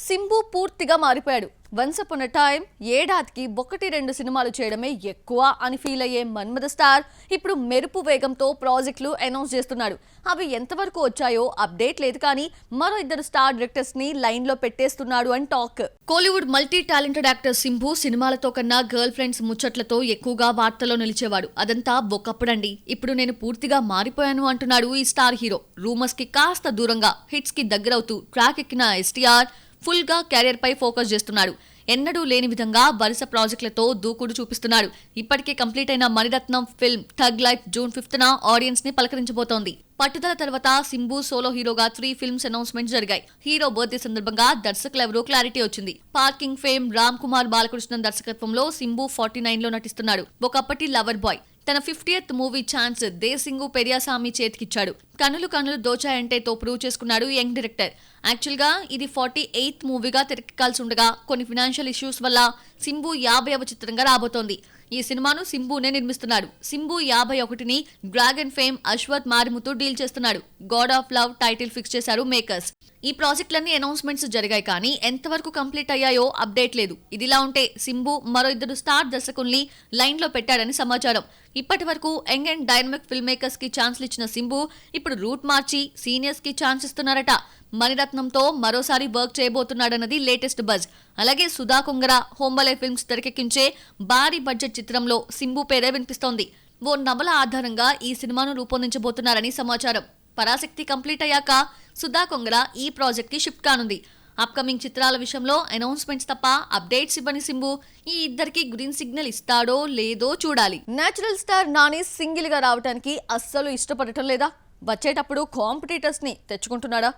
సింబు పూర్తిగా మారిపోయాడు. Once upon a time ఏడాదికి 1-2 సినిమాలు చేయడమే ఎక్కువ అని ఫీల్ అయ్యే మన్మథ స్టార్ ఇప్పుడు మెరుపు వేగంతో ప్రాజెక్టులు అనౌన్స్ చేస్తున్నాడు. అవి ఎంతవరకు వచ్చాయో అప్డేట్ లేదు, కానీ మరో 2 స్టార్ డైరెక్టర్స్ ని లైన్ లో పెట్టేస్తున్నాడు అని talk. Kollywood multi talented actor Simbu సినిమాలతో కన్నా గర్ల్ ఫ్రెండ్స్ ముచ్చట్లతో ఎక్కువగా వార్తల్లో నిలిచేవాడు. అదంతా ఒకప్పుడండి, ఇప్పుడు నేను పూర్తిగా మారిపోయాను అంటున్నాడు ఈ స్టార్ హీరో. రూమర్స్ కి కాస్త దూరంగా హిట్స్ కి దగ్గరవుతూ ట్రాక్ ఎక్కిన ఎస్టీఆర్ ఫుల్ గా కెరీర్ పై ఫోకస్ చేస్తున్నాడు. ఎన్నడూ లేని విధంగా వరుస ప్రాజెక్టులతో దూకుడు చూపిస్తున్నాడు. ఇప్పటికే కంప్లీట్ అయిన Mani Ratnam film tug life June 5న audience ని పలకరించబోతోంది. పట్టుదల తర్వాత సింబు సోలో హీరోగా 3 ఫిల్మ్స్ అనౌన్స్మెంట్స్ జరిగాయి. హీరో బర్త్డే సందర్భంగా దర్శకులెవరో క్లారిటీ వచ్చింది. పార్కింగ్ ఫేమ్ రామ్ కుమార్ బాలకృష్ణన్ దర్శకత్వంలో సింబు 49 లో నటిస్తున్నాడు. ఒకప్పటి లవర్ బాయ్ తన 50th మూవీ ఛాన్స్ దేశింగు పెరియాసామి చేతికిచ్చాడు. కనులు దోచాయంటే తో ప్రూవ్ చేసుకున్నాడు యంగ్ డైరెక్టర్. యాక్చువల్ గా ఇది 48th మూవీగా తెరకెక్కాల్సి ఉండగా కొన్ని ఫినాన్షియల్ ఇష్యూస్ వల్ల సింబు 50వ చిత్రంగా రాబోతోంది. ఈ సినిమాను సింబునే నిర్మిస్తున్నాడు. సింబు 51ని Dragon fame Ashwath Marimuthu deal చేస్తున్నాడు. God of Love title fix చేశారు మేకర్స్. ఈ ప్రాజెక్టులన్నీ అనౌన్స్మెంట్స్ జరిగాయి, కానీ ఎంతవరకు కంప్లీట్ అయ్యాయో అప్డేట్ లేదు. ఇదిలా ఉంటే సింబు మరో 2 స్టార్ దర్శకుల్ని లైన్ లో పెట్టాడని సమాచారం. ఇప్పటి వరకు young and dynamic film makers కి ఛాన్స్లు ఇచ్చిన సింబు ఇప్పుడు రూట్ మార్చి సీనియర్స్ కి ఛాన్స్ ఇస్తున్నారట. మణిరత్నంతో మరోసారి వర్క్ చేయబోతున్నాడన్నది లేటెస్ట్ బజ్. అలాగే సుధా కొంగర హోంబలే ఫిల్మ్స్ తెరకెక్కించే భారీ బడ్జెట్ చిత్రంలో సింబు పేరే వినిపిస్తోంది. ఓ నవల ఆధారంగా ఈ సినిమాను రూపొందించబోతున్నారని సమాచారం. పరాశక్తి కంప్లీట్ అయ్యాక సుధా కొంగర ఈ ప్రాజెక్ట్ కి షిఫ్ట్ కానుంది. అప్కమింగ్ చిత్రాల విషయంలో అనౌన్స్మెంట్స్ తప్ప అప్డేట్స్ ఇవ్వని సింబు ఈ ఇద్దరికి గ్రీన్ సిగ్నల్ ఇస్తాడో లేదో చూడాలి. నేచురల్ స్టార్ నాని సింగిల్ గా రావడానికి అస్సలు ఇష్టపడటం లేదా? వచ్చేటప్పుడు కాంపిటీటర్స్ ని తెచ్చుకుంటున్నాడా?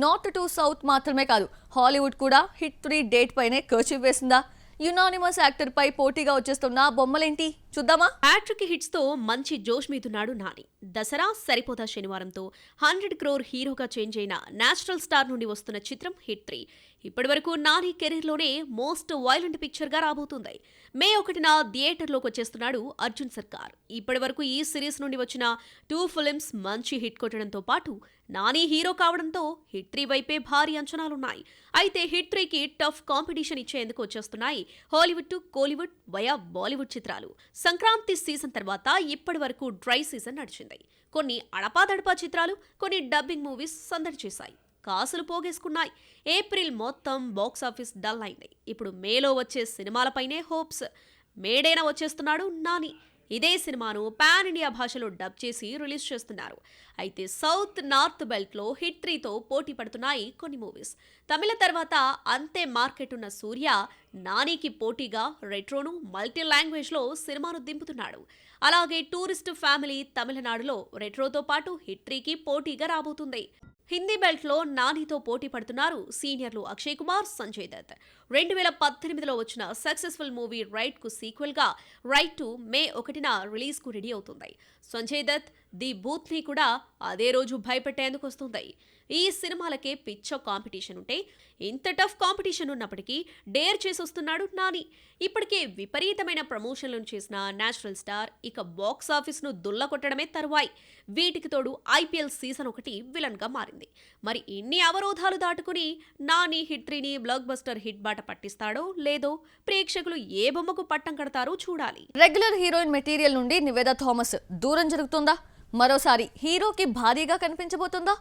నార్త్ టు సౌత్ మాత్రమే కాదు, హాలీవుడ్ కూడా హిట్ 3 డేట్ పైనే కర్చీఫ్ వేసిందా? యునానిమస్ యాక్టర్ పై పోటీగా వచ్చేస్తున్న బొమ్మలేంటి చూద్దామా? హ్యాట్రిక్ హిట్స్ తో మంచి జోష్ మీదున్నాడు నాని. దసరా సరిపోతా శనివారంతో 100 crore హీరోగా చేంజ్ అయిన నేచురల్ స్టార్ నుండి వస్తున్న చిత్రం హిట్ 3 ఇప్పటివరకు నాని కెరీర్లోనే మోస్ట్ వైలెంట్ పిక్చర్ గా రాబోతుంది. మే 1న థియేటర్లోకి వచ్చేస్తున్నాడు అర్జున్ సర్కార్. ఇప్పటివరకు ఈ సిరీస్ నుండి వచ్చిన 2 ఫిల్మ్స్ మంచి హిట్ కొట్టడంతో పాటు నాని హీరో కావడంతో హిట్ 3 వైపే భారీ అంచనాలున్నాయి. అయితే హిట్ 3కి టఫ్ కాంపిటీషన్ ఇచ్చేందుకు వచ్చేస్తున్నాయి Hollywood to Kollywood via Bollywood చిత్రాలు. సంక్రాంతి సీజన్ తర్వాత ఇప్పటి వరకు డ్రై సీజన్ నడిచింది. కొన్ని అడపాదడపా చిత్రాలు, కొన్ని డబ్బింగ్ మూవీస్ సందడి చేశాయి, కాసులు పోగేసుకున్నాయి. ఏప్రిల్ మొత్తం బాక్సాఫీస్ డల్ అయింది. ఇప్పుడు మేలో వచ్చే సినిమాలపైనే హోప్స్. మేడేన వచ్చేస్తున్నాడు నాని. ఇదే సినిమాను పాన్ ఇండియా భాషలో డబ్ చేసి రిలీజ్ చేస్తున్నారు. అయితే సౌత్ నార్త్ బెల్ట్లో హిట్ 3తో పోటీ పడుతున్నాయి కొన్ని మూవీస్. తమిళ తర్వాత అంతే మార్కెట్ ఉన్న సూర్య నానికి పోటీగా రెట్రోను మల్టీ లాంగ్వేజ్లో సినిమాను దింపుతున్నాడు. అలాగే టూరిస్ట్ ఫ్యామిలీ తమిళనాడులో రెట్రోతో పాటు హిట్ 3కి పోటీగా రాబోతుంది. హిందీ బెల్ట్లో నానితో పోటీ పడుతున్నారు సీనియర్లు అక్షయ్ కుమార్, సంజయ్ దత్. 2018లో వచ్చిన సక్సెస్ఫుల్ మూవీ రైట్ కు సీక్వెల్ గా రైట్ 2 మే 1న రిలీజ్ కు రెడీ అవుతుంది. సంజయ్ దత్ ది బూత్ ని కూడా అదే రోజు భయపెట్టేందుకు వస్తుంది. ఈ సినిమాలకే పిచ్చ కాంపిటీషన్ ఉంటే ఇంత టఫ్ కాంపిటీషన్ ఉన్నప్పటికీ డేర్ చేసొస్తున్నాడు నాని. ఇప్పటికే విపరీతమైన ప్రమోషన్లను చేసిన నేచురల్ స్టార్ ఇక బాక్స్ ఆఫీస్ ను దుల్లకొట్టడమే తరువాయి. వీటికి తోడు ఐపీఎల్ సీజన్ 1 విలన్ గా మారింది. మరి ఇన్ని అవరోధాలు దాటుకుని నాని హిట్ 3ని బ్లాక్ బస్టర్ హిట్ బాట పట్టిస్తాడో లేదో ప్రేక్షకులు ఏ బొమ్మకు పట్టం కడతారో చూడాలి. రెగ్యులర్ హీరోయిన్ మెటీరియల్ నుండి నివేదా థామస్ దూరం జరుగుతుందా? మరోసారి హీరోకి భారీగా కనిపించబోతుందా?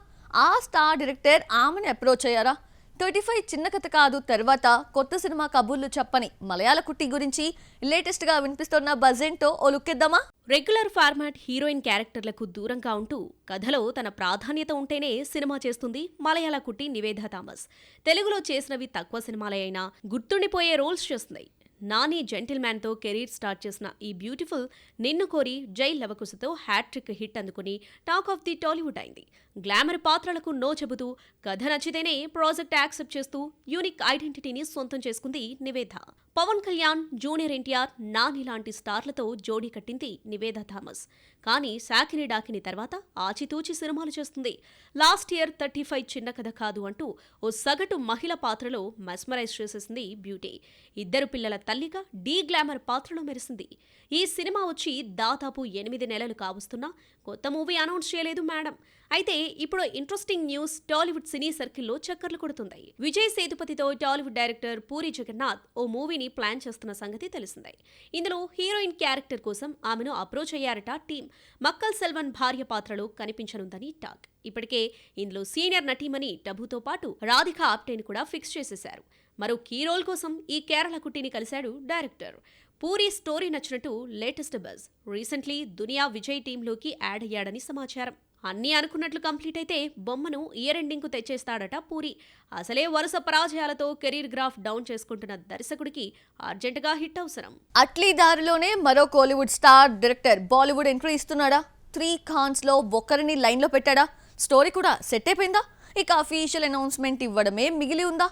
ఆ స్టార్ డైరెక్టర్ ఆమెను అప్రోచ్ అయ్యారా? 35 చిన్న కథ కాదు తర్వాత కొత్త సినిమా కబుర్లు చెప్పని మలయాళ కుట్టి గురించి లేటెస్ట్ గా వినిపిస్తున్న బజెంటో ఓ లుక్కిద్దామా? రెగ్యులర్ ఫార్మాట్ హీరోయిన్ క్యారెక్టర్లకు దూరంగా ఉంటూ కథలో తన ప్రాధాన్యత ఉంటేనే సినిమా చేస్తుంది మలయాళ కుట్టి నివేదా థామస్. తెలుగులో చేసినవి తక్కువ సినిమాలే అయినా గుర్తుండిపోయే రోల్స్ చేస్తుంది. నాని జెంటిల్మ్యాన్తో కెరీర్ స్టార్ట్ చేసిన ఈ బ్యూటిఫుల్ నిన్ను కోరి జై లవకుశతో హ్యాట్రిక్ హిట్ అందుకుని టాక్ ఆఫ్ ది టాలీవుడ్ అయింది. గ్లామర్ పాత్రలకు నో చెబుతూ కథ నచ్చితేనే ప్రాజెక్ట్ యాక్సెప్ట్ చేస్తూ యూనిక్ ఐడెంటిటీని సొంతం చేసుకుంది నివేదా. పవన్ కళ్యాణ్, జూనియర్ ఎన్టీఆర్, నాని లాంటి స్టార్లతో జోడీ కట్టింది నివేదా థామస్. కానీ సాకిని డాకిని తర్వాత ఆచితూచి సినిమాలు చేస్తుంది. లాస్ట్ ఇయర్ 35 చిన్న కథ కాదు అంటూ ఓ సగటు మహిళ పాత్రలో మెస్మరైజ్ చేసేసింది బ్యూటీ. 2 పిల్లల తల్లిగా డీ గ్లామర్ పాత్రలో మెరిసింది. ఈ సినిమా వచ్చి దాదాపు 8 నెలలు కావస్తున్నా కొత్త మూవీ అనౌన్స్ చేయలేదు మేడం. అయితే ఇప్పుడు ఇంట్రెస్టింగ్ న్యూస్ టాలీవుడ్ సినీ సర్కిల్లో చక్కర్లు కొడుతుంది. విజయ్ సేతుపతితో టాలీవుడ్ డైరెక్టర్ పూరి జగన్నాథ్ ఓ మూవీని ప్లాన్ చేస్తున్న సంగతి తెలిసిందే. ఇందులో హీరోయిన్ క్యారెక్టర్ కోసం ఆమెను అప్రోచ్ అయ్యారట టీం. మక్కల్ సెల్వన్ భార్య పాత్రలో కనిపించనుందని టాక్. ఇప్పటికే ఇందులో సీనియర్ నటీమణి టబుతో పాటు రాధిక ఆప్టేని కూడా ఫిక్స్ చేసేశారు. మరో కీ రోల్ కోసం ఈ కేరళ కుట్టిని కలిశాడు డైరెక్టర్. పూరి స్టోరీ నచ్చినట్టు లేటెస్ట్ బజ్. రీసెంట్లీ దునియా విజయ్ టీంలోకి యాడ్ అయ్యాడని సమాచారం. అన్నీ అనుకున్నట్లు కంప్లీట్ అయితే బొమ్మను ఇయర్ ఎండింగ్ కు తెచ్చేస్తాడట పూరి. అసలే వరుస పరాజయాలతో కెరీర్ గ్రాఫ్ డౌన్ చేసుకుంటున్న దర్శకుడికి అర్జెంటుగా హిట్ అవసరం. అట్లీ దారిలోనే మరో Kollywood star director Bollywood entry ఇస్తున్నాడా? 3 ఖాన్స్ లో ఒక్కరిని లైన్ లో పెట్టాడా? స్టోరీ కూడా సెట్ అయిపోయిందా? ఇక అఫీషియల్ అనౌన్స్మెంట్ ఇవ్వడమే మిగిలి ఉందా?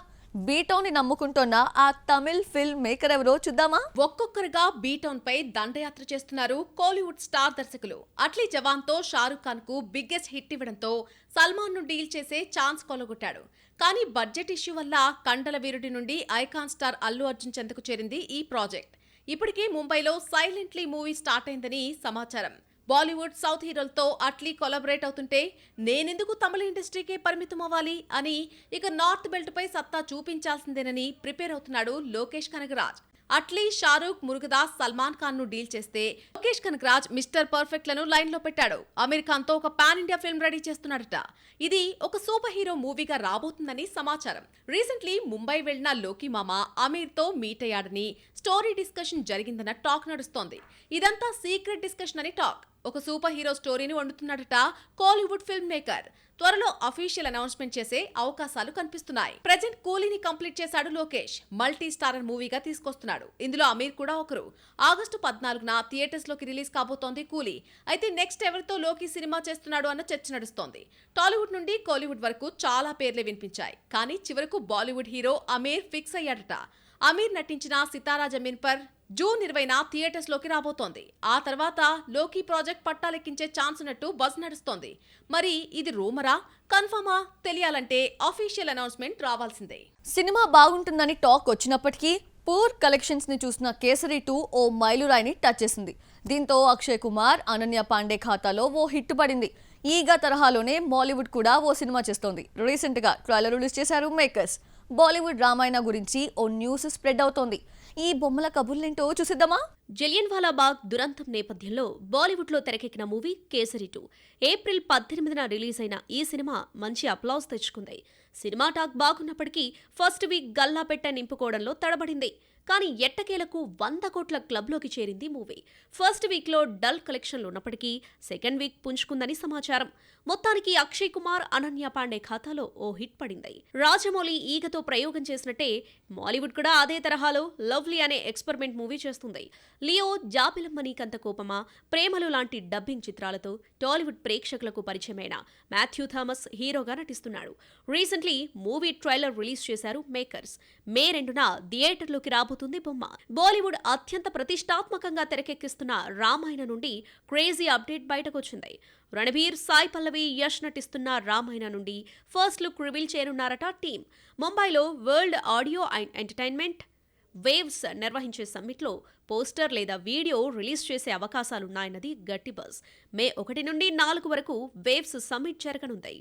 బీటౌన్ ని నమ్ముకుంటున్న ఆ తమిళ్ ఫిల్మ్ మేకర్ ఎవరో చూద్దామా? ఒక్కొక్కరుగా బీటౌన్ పై దండయాత్ర చేస్తున్నారు కోలీవుడ్ స్టార్ దర్శకులు. అట్లీ జవాన్ తో షారుఖ్ ఖాన్ కు బిగ్గెస్ట్ హిట్ ఇవ్వడంతో సల్మాన్ ను డీల్ చేసే ఛాన్స్ కొలగొట్టాడు. కానీ బడ్జెట్ ఇష్యూ వల్ల కండల వీరుడి నుండి ఐకాన్ స్టార్ అల్లు అర్జున్ చెంతకు చేరింది ఈ ప్రాజెక్ట్. ఇప్పటికే ముంబైలో సైలెంట్లీ మూవీ స్టార్ట్ అయిందని సమాచారం. బాలీవుడ్ సౌత్ హీరోలతో అట్లీ కొలాబరేట్ అవుతుంటే నేనెందుకు తమిళ ఇండస్ట్రీకే పరిమితం అవ్వాలి అని ఇక నార్త్ బెల్ట్ పై సత్తా చూపించాల్సిందేనని ప్రిపేర్ అవుతున్నాడు లోకేష్ కనగరాజ్. అట్లీ, షారూఖ్, మురుగదాస్, సల్మాన్ ఖాన్ ను డీల్ చేస్తే లోకేష్ కనగరాజ్ మిస్టర్ పర్ఫెక్ట్ లను లైన్ లో పెట్టాడు. అమీర్ ఖాన్ తో ఒక పాన్ ఇండియా ఫిల్మ్ రెడీ చేస్తున్నాడట. ఇది ఒక సూపర్ హీరో మూవీగా రాబోతుందని సమాచారం. రీసెంట్లీ ముంబై వెళ్లిన లోకి మామ అమీర్ తో మీట్ అయ్యాడని, స్టోరీ డిస్కషన్ జరిగిందన్న టాక్ నడుస్తోంది. ఇదంతా సీక్రెట్ డిస్కషన్ అని టాక్. ఒక సూపర్ హీరో స్టోరీని వండుతున్నాడట కోలీవుడ్ ఫిల్మ్ మేకర్. త్వరలో అఫీషియల్ అనౌన్స్మెంట్ చేసే అవకాశాలు కనిపిస్తున్నాయి. ప్రెజెంట్ కూలీని కంప్లీట్ చేశాడు లోకేష్. మల్టీ స్టారర్ మూవీగా తీసుకొస్తున్నాడు. ఇందులో అమీర్ కూడా ఒకరు. ఆగస్టు 14న థియేటర్స్ లోకి రిలీజ్ కాబోతోంది కూలీ. అయితే నెక్స్ట్ ఎవరితో లోకి సినిమా చేస్తున్నాడు అన్న చర్చ నడుస్తోంది. టాలీవుడ్ నుండి కోలీవుడ్ వరకు చాలా పేర్లే వినిపించాయి. కానీ చివరకు బాలీవుడ్ హీరో అమీర్ ఫిక్స్ అయ్యాడట. అమీర్ నటించిన సితారా జమీన్ పర్ జూన్ 20న థియేటర్స్ లోకి రాబోతోంది. ఆ తర్వాత లోకి ప్రాజెక్ట్ పట్టాలెక్కించే ఛాన్స్ ఉన్నట్టు బజ్ నడుస్తోంది. మరి ఇది రూమరా, కన్ఫర్మా తెలియాలంటే అఫీషియల్ అనౌన్స్మెంట్ రావాల్సిందే. సినిమా బాగుంటుందని టాక్ వచ్చినప్పటికీ పూర్ కలెక్షన్స్ ని చూసిన కేసరి 2 ఓ మైలురాయిని టచ్ చేసింది. దీంతో అక్షయ్ కుమార్, అనన్య పాండే ఖాతాలో ఓ హిట్ పడింది. ఈగా తరహాలోనే బాలీవుడ్ కూడా ఓ సినిమా చేస్తోంది. రీసెంట్ గా ట్రైలర్ రిలీజ్ చేశారు మేకర్స్. బాలీవుడ్ రామాయణ గురించి ఓ న్యూస్ స్ప్రెడ్ అవుతోంది. ఈ బొమ్మల కబుర్లేంటో చూసిద్దామా? జలియన్వాలా బాగ్ దురంతం నేపథ్యంలో బాలీవుడ్లో తెరకెక్కిన మూవీ కేసరి 2 ఏప్రిల్ 18న రిలీజ్ అయిన ఈ సినిమా మంచి అప్లాస్ తెచ్చుకుంది. సినిమా టాక్ బాగున్నప్పటికీ ఫస్ట్ వీక్ గల్లాపెట్ట నింపుకోవడంలో తడబడింది. కానీ ఎట్టకేలకు 100 కోట్ల క్లబ్లోకి చేరింది మూవీ. ఫస్ట్ వీక్లో డల్ కలెక్షన్లు ఉన్నప్పటికీ సెకండ్ వీక్ పుంజుకుందని సమాచారం. మొత్తానికి అక్షయ్ కుమార్, అనన్య పాండే ఖాతాలో ఓ హిట్ పడింది. రాజమౌళి ఈగతో ప్రయోగం చేసినట్టే బాలీవుడ్ కూడా అదే తరహాలో లవ్లీ అనే ఎక్స్పెరిమెంట్ మూవీ చేస్తుంది. లియో, జాబిలమ్మని కంత కోపమా, ప్రేమలు లాంటి డబ్బింగ్ చిత్రాలతో టాలీవుడ్ ప్రేక్షకులకు పరిచయమైన మాథ్యూ థామస్ హీరోగా నటిస్తున్నాడు. రీసెంట్లీ మూవీ ట్రైలర్ రిలీజ్ చేశారు మేకర్స్. మే 2న థియేటర్లోకి రాబోతుంది బొమ్మ. బాలీవుడ్ అత్యంత ప్రతిష్టాత్మకంగా తెరకెక్కిస్తున్న రామాయణ నుండి క్రేజీ అప్డేట్ బయటకొచ్చింది. రణబీర్, సాయి పల్లవి, యష్ నటిస్తున్న రామాయణ నుండి ఫస్ట్ లుక్ రివీల్ చేయనున్నారట టీం. ముంబైలో world audio and entertainment waves నిర్వహించే సమ్మిట్లో పోస్టర్ లేదా వీడియో రిలీజ్ చేసే అవకాశాలున్నాయన్నది గట్టి బజ్. మే 1 నుండి 4 వరకు వేవ్స్ సమ్మిట్ జరగనుంది.